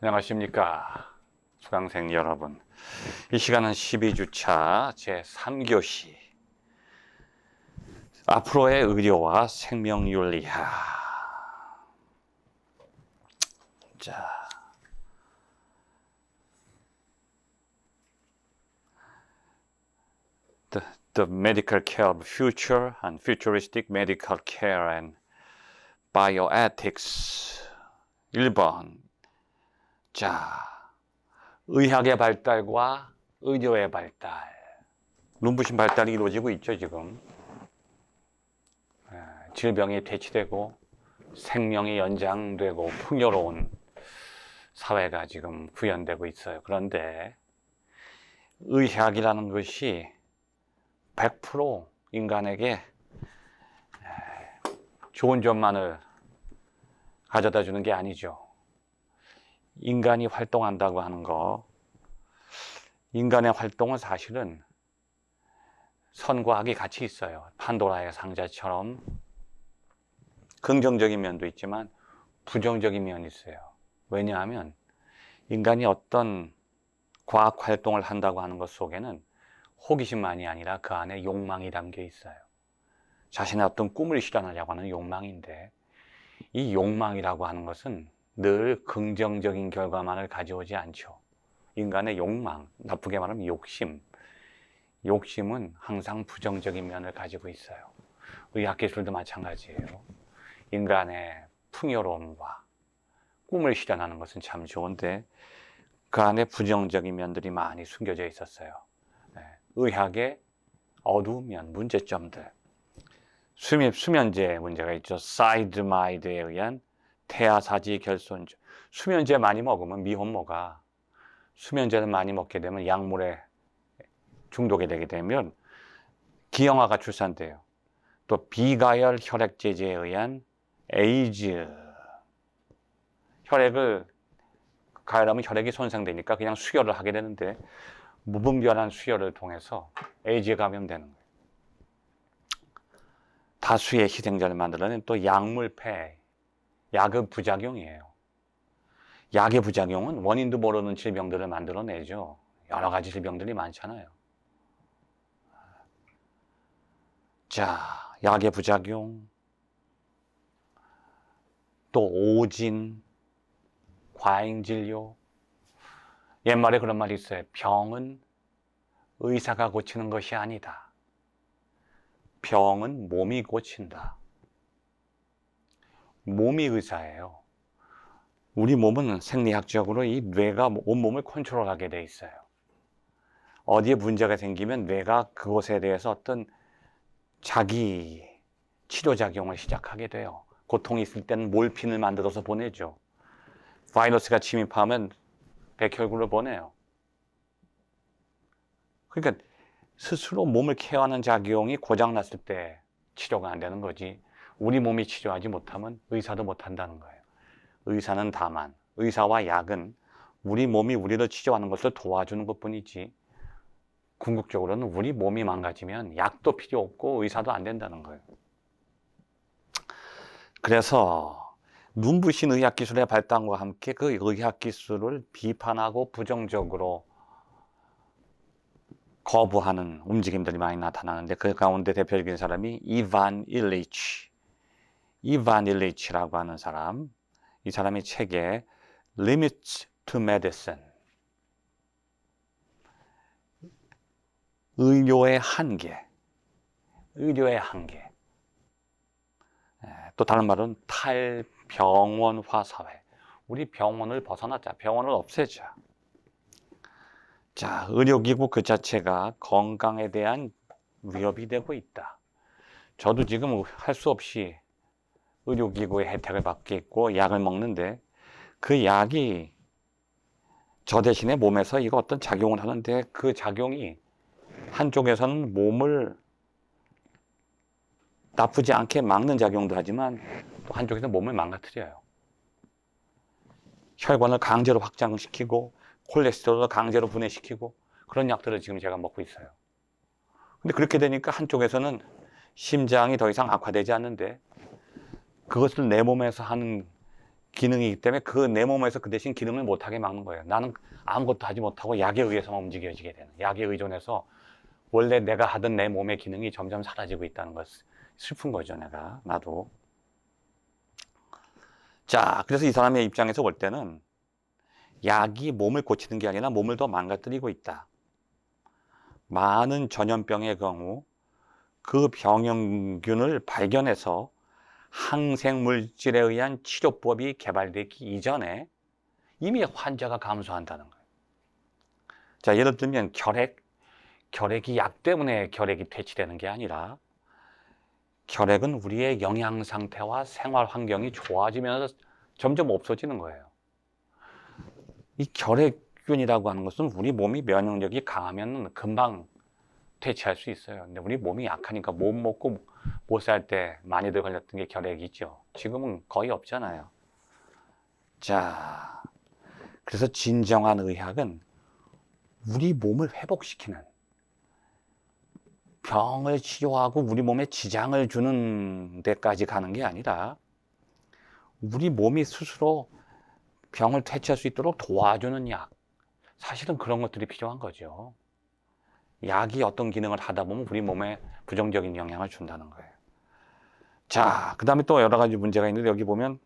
안녕하십니까 수강생 여러분. 이 시간은 12주차 제3교시 앞으로의 의료와 생명윤리학. 자, the medical care of future and futuristic medical care and bioethics. 1번. 자, 의학의 발달과 의료의 발달, 눈부신 발달이 이루어지고 있죠. 지금 질병이 퇴치되고 생명이 연장되고 풍요로운 사회가 지금 구현되고 있어요. 그런데 의학이라는 것이 100% 인간에게 좋은 점만을 가져다 주는 게 아니죠. 인간이 활동한다고 하는 거, 인간의 활동은 사실은 선과 악이 같이 있어요. 판도라의 상자처럼 긍정적인 면도 있지만 부정적인 면이 있어요. 왜냐하면 인간이 어떤 과학 활동을 한다고 하는 것 속에는 호기심만이 아니라 그 안에 욕망이 담겨 있어요. 자신의 어떤 꿈을 실현하려고 하는 욕망인데, 이 욕망이라고 하는 것은 늘 긍정적인 결과만을 가져오지 않죠. 인간의 욕망, 나쁘게 말하면 욕심은 항상 부정적인 면을 가지고 있어요. 의학기술도 마찬가지예요. 인간의 풍요로움과 꿈을 실현하는 것은 참 좋은데 그 안에 부정적인 면들이 많이 숨겨져 있었어요. 의학의 어두운 면, 문제점들, 수면제 문제가 있죠. 사이드마이드에 의한 태아사지 결손증. 수면제 많이 먹으면 미혼모가 수면제를 많이 먹게 되면 약물에 중독이 되게 되면 기형아가 출산돼요. 또 비가열 혈액제제에 의한 에이즈, 혈액을 가열하면 혈액이 손상되니까 그냥 수혈을 하게 되는데 무분별한 수혈을 통해서 에이즈에 감염되는 거예요. 다수의 희생자를 만들어낸 또 약물폐, 약의 부작용이에요. 약의 부작용은 원인도 모르는 질병들을 만들어내죠. 여러 가지 질병들이 많잖아요. 자, 약의 부작용, 또 오진, 과잉진료. 옛말에 그런 말이 있어요. 병은 의사가 고치는 것이 아니다. 병은 몸이 고친다. 몸이 의사예요. 우리 몸은 생리학적으로 이 뇌가 온몸을 컨트롤하게 돼 있어요. 어디에 문제가 생기면 뇌가 그것에 대해서 어떤 자기 치료작용을 시작하게 돼요. 고통이 있을 때는 몰핀을 만들어서 보내죠. 바이러스가 침입하면 백혈구를 보내요. 그러니까 스스로 몸을 케어하는 작용이 고장났을 때 치료가 안 되는 거지, 우리 몸이 치료하지 못하면 의사도 못한다는 거예요. 의사는 다만, 의사와 약은 우리 몸이 우리를 치료하는 것을 도와주는 것뿐이지 궁극적으로는 우리 몸이 망가지면 약도 필요 없고 의사도 안 된다는 거예요. 그래서 눈부신 의학기술의 발달과 함께 그 의학기술을 비판하고 부정적으로 거부하는 움직임들이 많이 나타나는데, 그 가운데 대표적인 사람이 이반 일리치라고 하는 사람. 이 사람의 책에 Limits to Medicine, 의료의 한계, 또 다른 말은 탈병원화 사회. 우리 병원을 벗어나자, 병원을 없애자. 자, 의료기구 그 자체가 건강에 대한 위협이 되고 있다. 저도 지금 할 수 없이 의료기구의 혜택을 받고 있고 약을 먹는데, 그 약이 저 대신에 몸에서 이거 어떤 작용을 하는데, 그 작용이 한쪽에서는 몸을 나쁘지 않게 막는 작용도 하지만 또 한쪽에서 몸을 망가뜨려요. 혈관을 강제로 확장시키고 콜레스테롤을 강제로 분해시키고, 그런 약들을 지금 제가 먹고 있어요. 근데 그렇게 되니까 한쪽에서는 심장이 더 이상 악화되지 않는데, 그것을 내 몸에서 하는 기능이기 때문에 그 내 몸에서 그 대신 기능을 못하게 막는 거예요. 나는 아무것도 하지 못하고 약에 의해서만 움직여지게 되는, 약에 의존해서 원래 내가 하던 내 몸의 기능이 점점 사라지고 있다는 것. 슬픈 거죠, 나도. 자, 그래서 이 사람의 입장에서 볼 때는 약이 몸을 고치는 게 아니라 몸을 더 망가뜨리고 있다. 많은 전염병의 경우 그 병균을 발견해서 항생물질에 의한 치료법이 개발되기 이전에 이미 환자가 감소한다는 거예요. 자, 예를 들면 결핵이 약 때문에 결핵이 퇴치되는 게 아니라 결핵은 우리의 영양 상태와 생활 환경이 좋아지면서 점점 없어지는 거예요. 이 결핵균이라고 하는 것은 우리 몸이 면역력이 강하면 금방 퇴치할 수 있어요. 근데 우리 몸이 약하니까 못 먹고 못 살 때 많이들 걸렸던 게 결핵이죠. 지금은 거의 없잖아요. 자, 그래서 진정한 의학은 우리 몸을 회복시키는, 병을 치료하고 우리 몸에 지장을 주는 데까지 가는 게 아니라 우리 몸이 스스로 병을 퇴치할 수 있도록 도와주는 약, 사실은 그런 것들이 필요한 거죠. 약이 어떤 기능을 하다 보면 우리 몸에 부정적인 영향을 준다는 거예요. 자, 그 다음에 또 여러 가지 문제가 있는데 여기 보면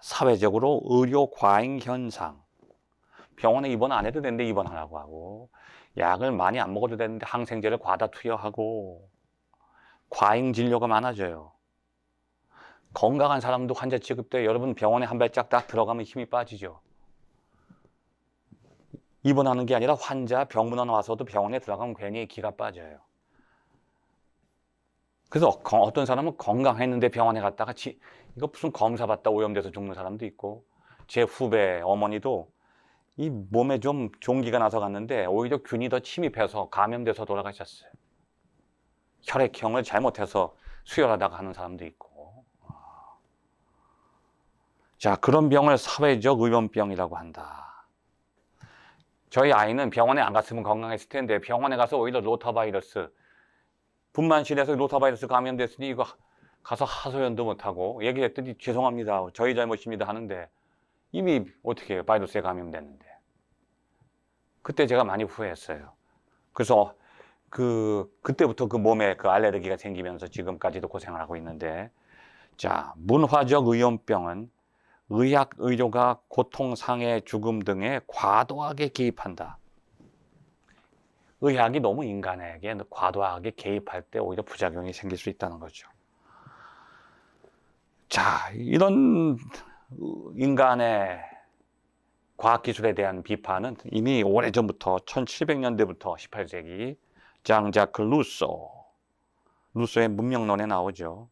사회적으로 의료 과잉 현상, 병원에 입원 안 해도 되는데 입원하라고 하고, 약을 많이 안 먹어도 되는데 항생제를 과다 투여하고, 과잉 진료가 많아져요. 건강한 사람도 환자 취급 때 여러분 병원에 한 발짝 딱 들어가면 힘이 빠지죠. 입원하는 게 아니라 환자 병문안 와서도 병원에 들어가면 괜히 기가 빠져요. 그래서 어떤 사람은 건강했는데 병원에 갔다가 이거 무슨 검사 받다 오염돼서 죽는 사람도 있고, 제 후배 어머니도 이 몸에 좀 종기가 나서 갔는데 오히려 균이 더 침입해서 감염돼서 돌아가셨어요. 혈액형을 잘못해서 수혈하다가 하는 사람도 있고. 자, 그런 병을 사회적 의존병이라고 한다. 저희 아이는 병원에 안 갔으면 건강했을 텐데 병원에 가서 오히려 로타바이러스, 분만실에서 로타바이러스 감염됐으니 이거 가서 하소연도 못하고 얘기했더니 죄송합니다, 저희 잘못입니다 하는데 이미 어떻게 바이러스에 감염됐는데. 그때 제가 많이 후회했어요. 그래서 그때부터 그 몸에 그 알레르기가 생기면서 지금까지도 고생을 하고 있는데, 자, 문화적 의존병은 의학, 의료가 고통, 상해, 죽음 등에 과도하게 개입한다. 의학이 너무 인간에게 과도하게 개입할 때 오히려 부작용이 생길 수 있다는 거죠. 자, 이런 인간의 과학기술에 대한 비판은 이미 오래전부터 1700년대부터 18세기 장자크 루소의 문명론에 나오죠.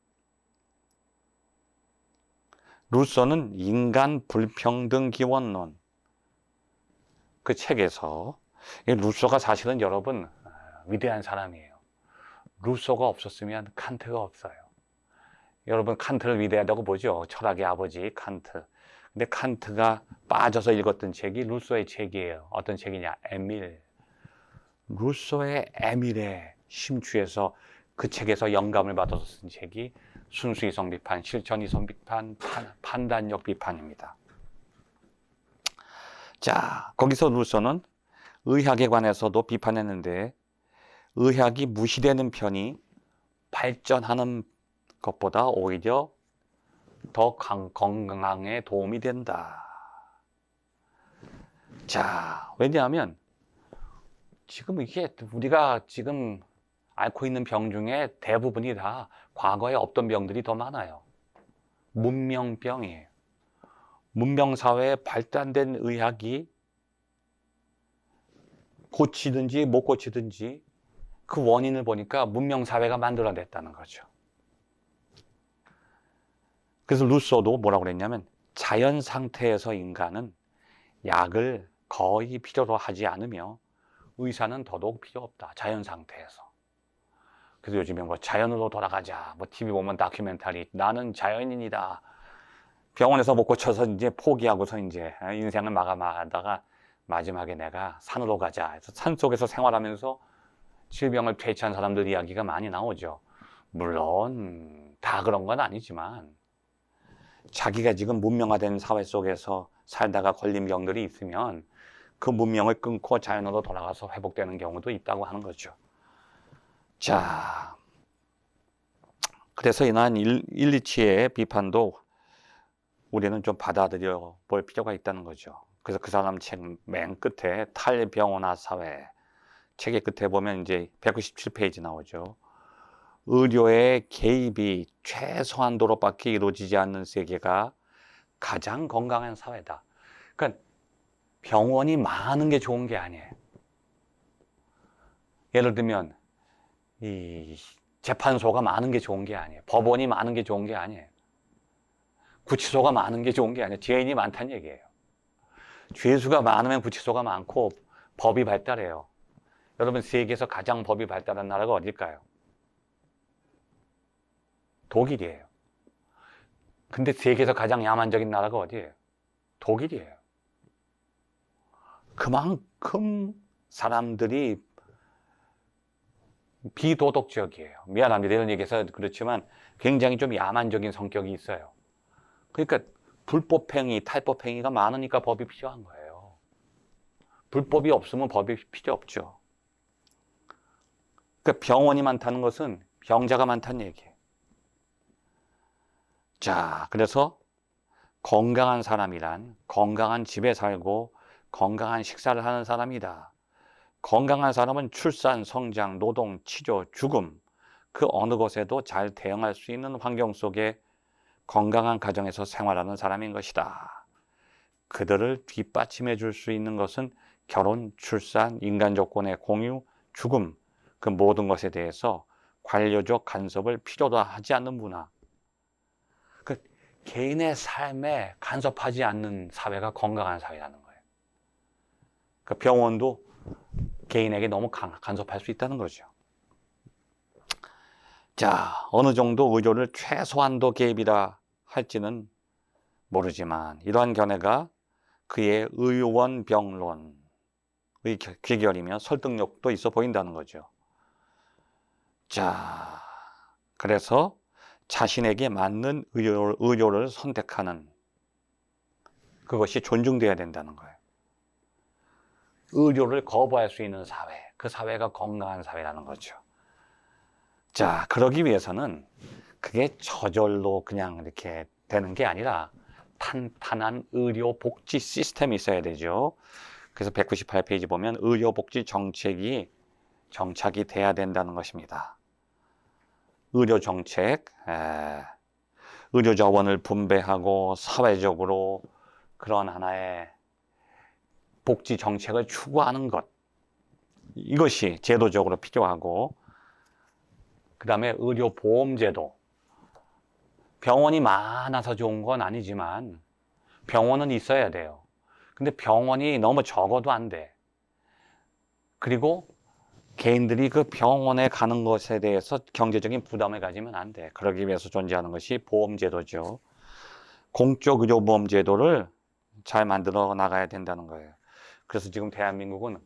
루소는 인간 불평등 기원론, 그 책에서, 루소가 사실은 여러분 위대한 사람이에요. 루소가 없었으면 칸트가 없어요. 여러분 칸트를 위대하다고 보죠. 철학의 아버지 칸트. 근데 칸트가 빠져서 읽었던 책이 루소의 책이에요. 어떤 책이냐? 에밀. 루소의 에밀에 심취해서 그 책에서 영감을 받아서 쓴 책이 순수이성 비판, 실천이성 비판, 판단력 비판입니다. 자, 거기서 루소는 의학에 관해서도 비판했는데, 의학이 무시되는 편이 발전하는 것보다 오히려 더 건강에 도움이 된다. 자, 왜냐하면 지금 이게 우리가 지금 앓고 있는 병 중에 대부분이 다 과거에 없던 병들이 더 많아요. 문명병이에요. 문명사회에 발달된 의학이 고치든지 못 고치든지 그 원인을 보니까 문명사회가 만들어냈다는 거죠. 그래서 루소도 뭐라고 그랬냐면, 자연 상태에서 인간은 약을 거의 필요로 하지 않으며 의사는 더더욱 필요 없다. 자연 상태에서. 그래서 요즘에 뭐 자연으로 돌아가자, 뭐 TV 보면 다큐멘터리, 나는 자연인이다. 병원에서 못 고쳐서 이제 포기하고서 이제 인생을 마감하다가 마지막에 내가 산으로 가자 해서 산 속에서 생활하면서 질병을 퇴치한 사람들 이야기가 많이 나오죠. 물론 다 그런 건 아니지만, 자기가 지금 문명화된 사회 속에서 살다가 걸린 병들이 있으면 그 문명을 끊고 자연으로 돌아가서 회복되는 경우도 있다고 하는 거죠. 자, 그래서 이러한 일리치의 비판도 우리는 좀 받아들여 볼 필요가 있다는 거죠. 그래서 그 사람 책 맨 끝에 탈병원화 사회 책의 끝에 보면 이제 197페이지 나오죠. 의료의 개입이 최소한도로밖에 이루어지지 않는 세계가 가장 건강한 사회다. 그러니까 병원이 많은 게 좋은 게 아니에요. 예를 들면 이 재판소가 많은 게 좋은 게 아니에요. 법원이 많은 게 좋은 게 아니에요. 구치소가 많은 게 좋은 게 아니에요. 죄인이 많다는 얘기예요. 죄수가 많으면 구치소가 많고 법이 발달해요. 여러분, 세계에서 가장 법이 발달한 나라가 어딜까요? 독일이에요. 근데 세계에서 가장 야만적인 나라가 어디예요? 독일이에요. 그만큼 사람들이 비도덕적이에요. 미안합니다. 이런 얘기해서 그렇지만 굉장히 좀 야만적인 성격이 있어요. 그러니까 불법행위, 탈법행위가 많으니까 법이 필요한 거예요. 불법이 없으면 법이 필요 없죠. 그러니까 병원이 많다는 것은 병자가 많다는 얘기예요. 자, 그래서 건강한 사람이란 건강한 집에 살고 건강한 식사를 하는 사람이다. 건강한 사람은 출산, 성장, 노동, 치료, 죽음 그 어느 것에도 잘 대응할 수 있는 환경 속에 건강한 가정에서 생활하는 사람인 것이다. 그들을 뒷받침해 줄 수 있는 것은 결혼, 출산, 인간 조건의 공유, 죽음 그 모든 것에 대해서 관료적 간섭을 필요도 하지 않는 문화. 그 개인의 삶에 간섭하지 않는 사회가 건강한 사회라는 거예요. 그 병원도 개인에게 너무 간섭할 수 있다는 거죠. 자, 어느 정도 의료를 최소한도 개입이라 할지는 모르지만 이러한 견해가 그의 의원병론의 귀결이며 설득력도 있어 보인다는 거죠. 자, 그래서 자신에게 맞는 의료를 선택하는 그것이 존중돼야 된다는 거예요. 의료를 거부할 수 있는 사회, 그 사회가 건강한 사회라는 거죠. 자, 그러기 위해서는 그게 저절로 그냥 이렇게 되는 게 아니라 탄탄한 의료 복지 시스템이 있어야 되죠. 그래서 198페이지 보면 의료 복지 정책이 정착이 돼야 된다는 것입니다. 의료 정책, 의료 자원을 분배하고 사회적으로 그런 하나의 복지 정책을 추구하는 것, 이것이 제도적으로 필요하고, 그 다음에 의료보험제도. 병원이 많아서 좋은 건 아니지만 병원은 있어야 돼요. 근데 병원이 너무 적어도 안 돼. 그리고 개인들이 그 병원에 가는 것에 대해서 경제적인 부담을 가지면 안 돼. 그러기 위해서 존재하는 것이 보험제도죠. 공적 의료보험제도를 잘 만들어 나가야 된다는 거예요. 그래서 지금 대한민국은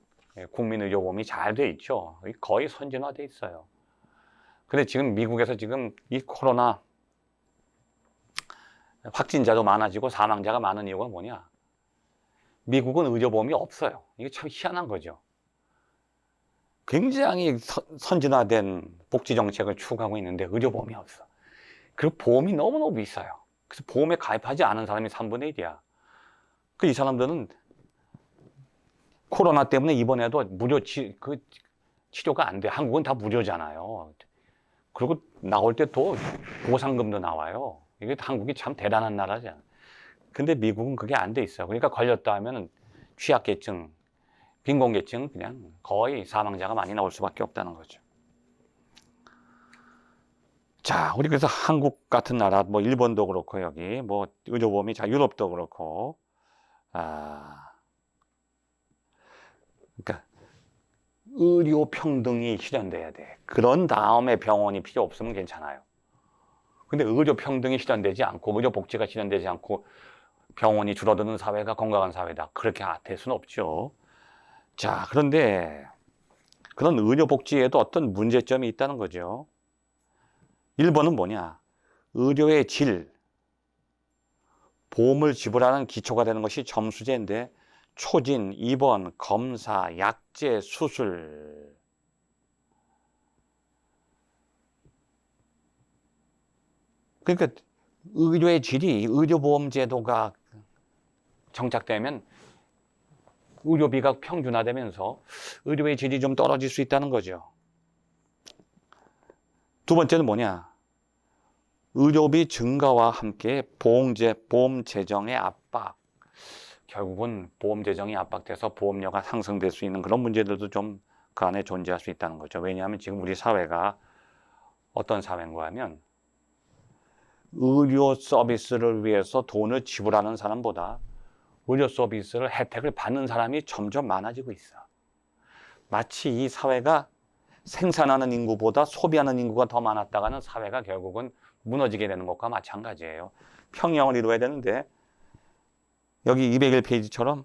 국민의료보험이 잘 돼 있죠. 거의 선진화돼 있어요. 근데 지금 미국에서 지금 이 코로나 확진자도 많아지고 사망자가 많은 이유가 뭐냐? 미국은 의료보험이 없어요. 이게 참 희한한 거죠. 굉장히 선진화된 복지정책을 추구하고 있는데 의료보험이 없어. 그리고 보험이 너무너무 비싸요. 그래서 보험에 가입하지 않은 사람이 3분의 1이야. 이 사람들은 코로나 때문에 입원해도 무료 치료가 안 돼. 한국은 다 무료잖아요. 그리고 나올 때 또 보상금도 나와요. 이게 한국이 참 대단한 나라잖아. 근데 미국은 그게 안 돼 있어요. 그러니까 걸렸다 하면은 취약계층, 빈곤계층 그냥 거의 사망자가 많이 나올 수밖에 없다는 거죠. 자, 우리 그래서 한국 같은 나라, 뭐 일본도 그렇고 여기 뭐 의료보험이 유럽도 그렇고, 그러니까 의료 평등이 실현돼야 돼. 그런 다음에 병원이 필요 없으면 괜찮아요. 근데 의료 평등이 실현되지 않고 의료 복지가 실현되지 않고 병원이 줄어드는 사회가 건강한 사회다. 그렇게 될 수는 없죠. 자, 그런데 그런 의료 복지에도 어떤 문제점이 있다는 거죠. 1번은 뭐냐? 의료의 질. 보험을 지불하는 기초가 되는 것이 점수제인데 초진, 입원, 검사, 약제, 수술. 그러니까 의료의 질이 의료보험제도가 정착되면 의료비가 평준화되면서 의료의 질이 좀 떨어질 수 있다는 거죠. 두 번째는 뭐냐? 의료비 증가와 함께 보험 재정의 압박. 결국은 보험 재정이 압박돼서 보험료가 상승될 수 있는 그런 문제들도 좀 그 안에 존재할 수 있다는 거죠. 왜냐하면 지금 우리 사회가 어떤 사회인가 하면 의료 서비스를 위해서 돈을 지불하는 사람보다 의료 서비스를 혜택을 받는 사람이 점점 많아지고 있어. 마치 이 사회가 생산하는 인구보다 소비하는 인구가 더 많았다가는 사회가 결국은 무너지게 되는 것과 마찬가지예요. 평형을 이루어야 되는데 여기 201페이지처럼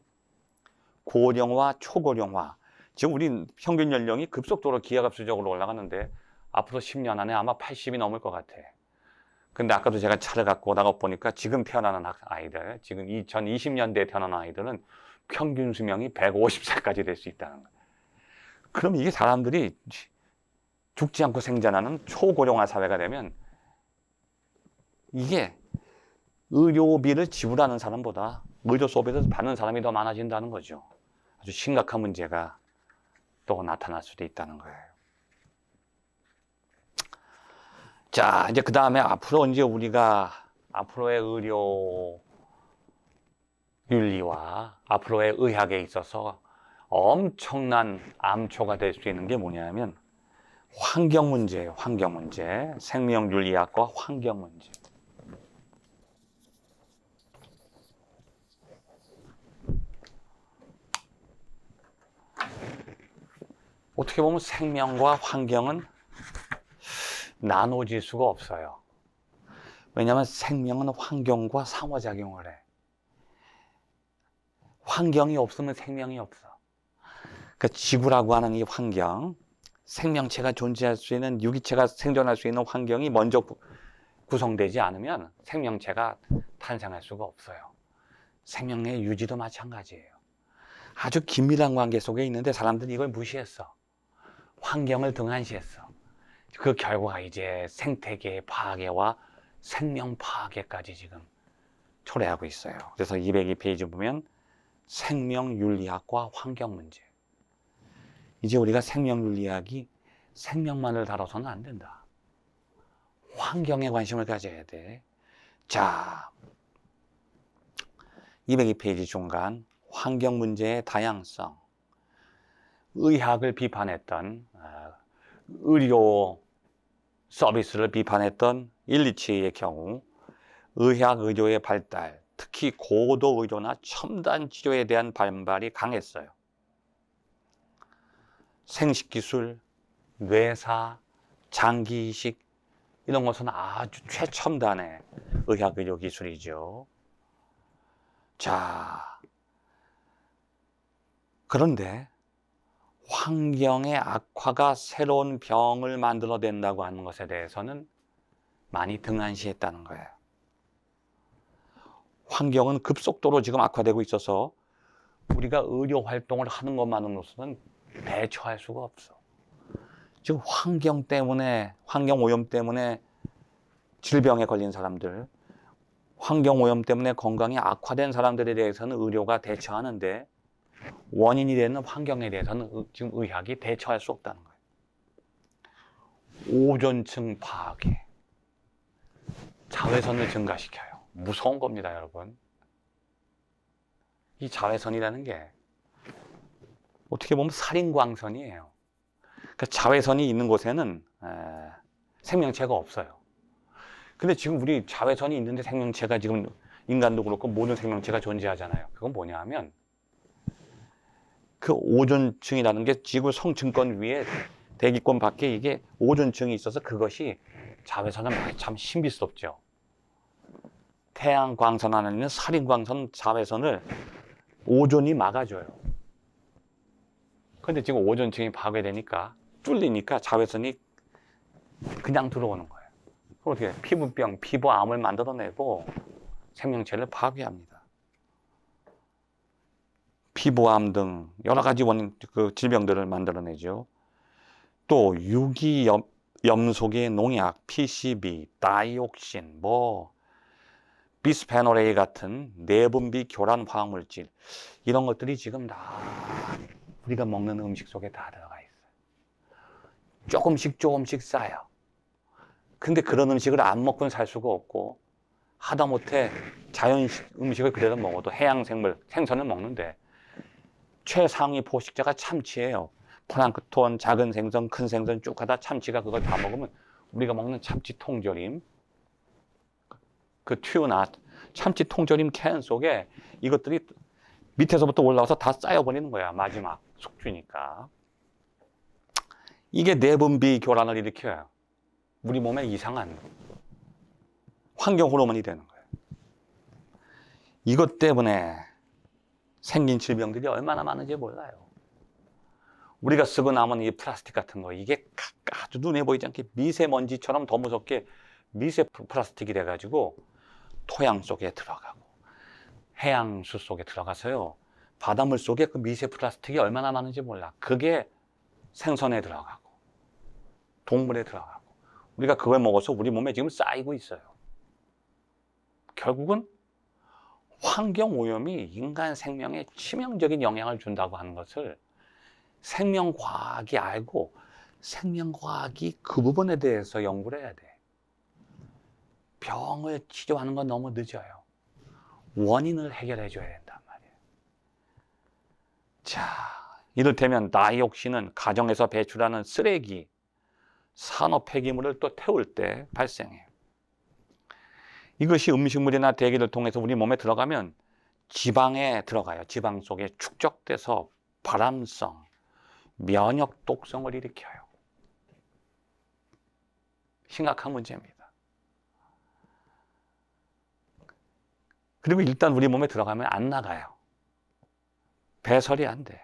고령화, 초고령화. 지금 우리 평균 연령이 급속도로 기하급수적으로 올라가는데 앞으로 10년 안에 아마 80이 넘을 것 같아. 근데 아까도 제가 차를 갖고 나가 보니까 지금 태어나는 아이들, 지금 2020년대에 태어나는 아이들은 평균 수명이 150세까지 될 수 있다는 거예요. 그럼 이게 사람들이 죽지 않고 생존하는 초고령화 사회가 되면 이게 의료비를 지불하는 사람보다 의료 서비스를 받는 사람이 더 많아진다는 거죠. 아주 심각한 문제가 또 나타날 수도 있다는 거예요. 자, 이제 그 다음에 앞으로 이제 우리가 앞으로의 의료 윤리와 앞으로의 의학에 있어서 엄청난 암초가 될 수 있는 게 뭐냐면 환경 문제예요. 환경 문제. 생명윤리학과 환경 문제. 어떻게 보면 생명과 환경은 나눠질 수가 없어요. 왜냐하면 생명은 환경과 상호작용을 해. 환경이 없으면 생명이 없어. 그러니까 지구라고 하는 이 환경, 생명체가 존재할 수 있는, 유기체가 생존할 수 있는 환경이 먼저 구성되지 않으면 생명체가 탄생할 수가 없어요. 생명의 유지도 마찬가지예요. 아주 긴밀한 관계 속에 있는데 사람들이 이걸 무시했어. 환경을 등한시했어. 그 결과가 이제 생태계 파괴와 생명 파괴까지 지금 초래하고 있어요. 그래서 202페이지 보면 생명윤리학과 환경 문제. 이제 우리가 생명윤리학이 생명만을 다뤄서는 안 된다. 환경에 관심을 가져야 돼. 자, 202페이지 중간 환경 문제의 다양성. 의학을 비판했던 의료 서비스를 비판했던 일리치의 경우 의학 의료의 발달, 특히 고도 의료나 첨단 치료에 대한 반발이 강했어요. 생식기술, 뇌사, 장기이식 이런 것은 아주 최첨단의 의학 의료 기술이죠. 자, 그런데 환경의 악화가 새로운 병을 만들어낸다고 하는 것에 대해서는 많이 등한시했다는 거예요. 환경은 급속도로 지금 악화되고 있어서 우리가 의료 활동을 하는 것만으로서는 대처할 수가 없어. 지금 환경 때문에, 환경 오염 때문에 질병에 걸린 사람들, 환경 오염 때문에 건강이 악화된 사람들에 대해서는 의료가 대처하는데 원인이 되는 환경에 대해서는 지금 의학이 대처할 수 없다는 거예요. 오존층 파괴, 자외선을 증가시켜요. 무서운 겁니다, 여러분. 이 자외선이라는 게 어떻게 보면 살인광선이에요. 그러니까 자외선이 있는 곳에는 생명체가 없어요. 근데 지금 우리 자외선이 있는데 생명체가 지금 인간도 그렇고 모든 생명체가 존재하잖아요. 그건 뭐냐 하면 그 오존층이라는 게 지구 성층권 위에 대기권 밖에 이게 오존층이 있어서 그것이 자외선은 참 신비스럽죠. 태양 광선 안에 있는 살인광선 자외선을 오존이 막아줘요. 근데 지금 오존층이 파괴되니까 뚫리니까 자외선이 그냥 들어오는 거예요. 어떻게 피부병, 피부암을 만들어내고 생명체를 파괴합니다. 피부암 등 여러 가지 원인, 질병들을 만들어내죠. 또 유기염속의 농약, PCB, 다이옥신, 비스페놀 A 같은 내분비 교란 화학물질, 이런 것들이 지금 다 우리가 먹는 음식 속에 다 들어가 있어요. 조금씩 쌓여. 근데 그런 음식을 안 먹고는 살 수가 없고, 하다못해 자연 음식을 그대로 먹어도 해양생물, 생선을 먹는데 최상위 포식자가 참치예요. 플랑크톤, 작은 생선, 큰 생선 쭉 하다 참치가 그걸 다 먹으면 우리가 먹는 참치 통조림, 그 튜나, 참치 통조림 캔 속에 이것들이 밑에서부터 올라와서 다 쌓여버리는 거야. 마지막 숙주니까. 이게 내분비 교란을 일으켜요. 우리 몸에 이상한 환경 호르몬이 되는 거예요. 이것 때문에 생긴 질병들이 얼마나 많은지 몰라요. 우리가 쓰고 남은 이 플라스틱 같은 거, 이게 아주 눈에 보이지 않게 미세먼지처럼 더 무섭게 미세 플라스틱이 돼가지고 토양 속에 들어가고 해양수 속에 들어가서요, 바닷물 속에 그 미세 플라스틱이 얼마나 많은지 몰라. 그게 생선에 들어가고 동물에 들어가고 우리가 그걸 먹어서 우리 몸에 지금 쌓이고 있어요. 결국은 환경오염이 인간 생명에 치명적인 영향을 준다고 하는 것을 생명과학이 알고 생명과학이 그 부분에 대해서 연구를 해야 돼. 병을 치료하는 건 너무 늦어요. 원인을 해결해 줘야 된단 말이에요. 자, 이를테면 다이옥신은 가정에서 배출하는 쓰레기, 산업 폐기물을 또 태울 때 발생해요. 이것이 음식물이나 대기를 통해서 우리 몸에 들어가면 지방에 들어가요. 지방 속에 축적돼서 발암성, 면역 독성을 일으켜요. 심각한 문제입니다. 그리고 일단 우리 몸에 들어가면 안 나가요. 배설이 안 돼.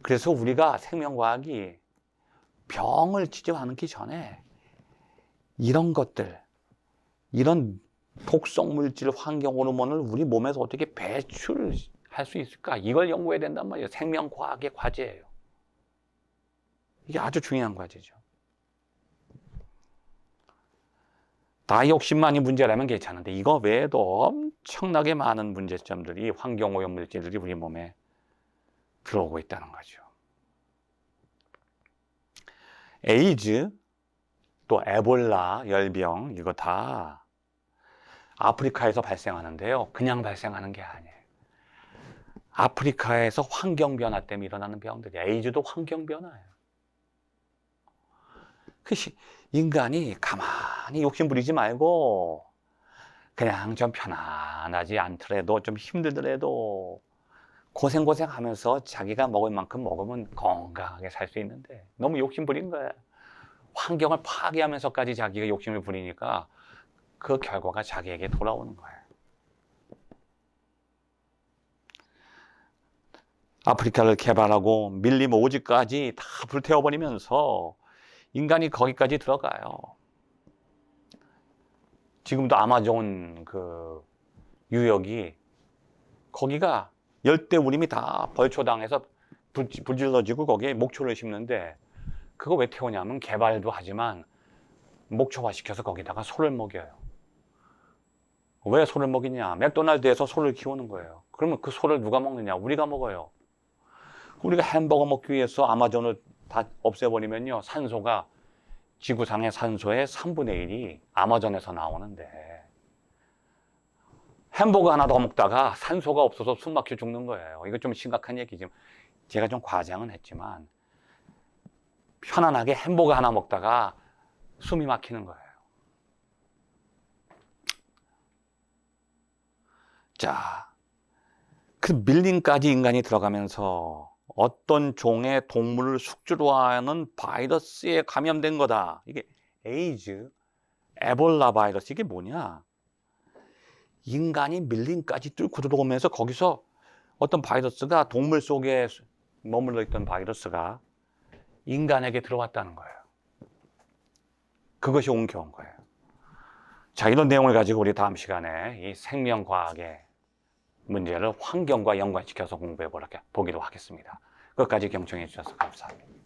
그래서 우리가 생명과학이 병을 치료하기 전에 이런 것들, 이런 독성 물질, 환경 호르몬을 우리 몸에서 어떻게 배출할 수 있을까? 이걸 연구해야 된단 말이에요. 생명과학의 과제예요. 이게 아주 중요한 과제죠. 다이옥신만이 문제라면 괜찮은데 이거 외에도 엄청나게 많은 문제점들이, 환경오염 물질들이 우리 몸에 들어오고 있다는 거죠. 에이즈, 또 에볼라 열병, 이거 다 아프리카에서 발생하는데요. 그냥 발생하는 게 아니에요. 아프리카에서 환경변화 때문에 일어나는 병들이, 에이즈도 환경변화예요. 인간이 가만히 욕심 부리지 말고 그냥 좀 편안하지 않더라도, 좀 힘들더라도 고생하면서 자기가 먹을 만큼 먹으면 건강하게 살 수 있는데 너무 욕심 부린 거야. 환경을 파괴하면서까지 자기가 욕심을 부리니까 그 결과가 자기에게 돌아오는 거예요. 아프리카를 개발하고 밀림 오지까지 다 불태워버리면서 인간이 거기까지 들어가요. 지금도 아마존 그 유역이, 거기가 열대우림이 다 벌초당해서 불질러지고 거기에 목초를 심는데, 그거 왜 태우냐면 개발도 하지만 목초화 시켜서 거기다가 소를 먹여요. 왜 소를 먹이냐? 맥도날드에서 소를 키우는 거예요. 그러면 그 소를 누가 먹느냐? 우리가 먹어요. 우리가 햄버거 먹기 위해서 아마존을 다 없애버리면요, 산소가, 지구상의 산소의 3분의 1이 아마존에서 나오는데, 햄버거 하나 더 먹다가 산소가 없어서 숨 막혀 죽는 거예요. 이거 좀 심각한 얘기죠. 제가 좀 과장은 했지만 편안하게 햄버거 하나 먹다가 숨이 막히는 거예요. 자, 그 밀림까지 인간이 들어가면서 어떤 종의 동물을 숙주로 하는 바이러스에 감염된 거다. 이게 에이즈, 에볼라 바이러스, 이게 뭐냐? 인간이 밀림까지 뚫고 들어오면서 거기서 어떤 바이러스가, 동물 속에 머물러 있던 바이러스가 인간에게 들어왔다는 거예요. 그것이 옮겨온 거예요. 자, 이런 내용을 가지고 우리 다음 시간에 이 생명과학의 문제를 환경과 연관시켜서 공부해 보기로 하겠습니다. 끝까지 경청해 주셔서 감사합니다.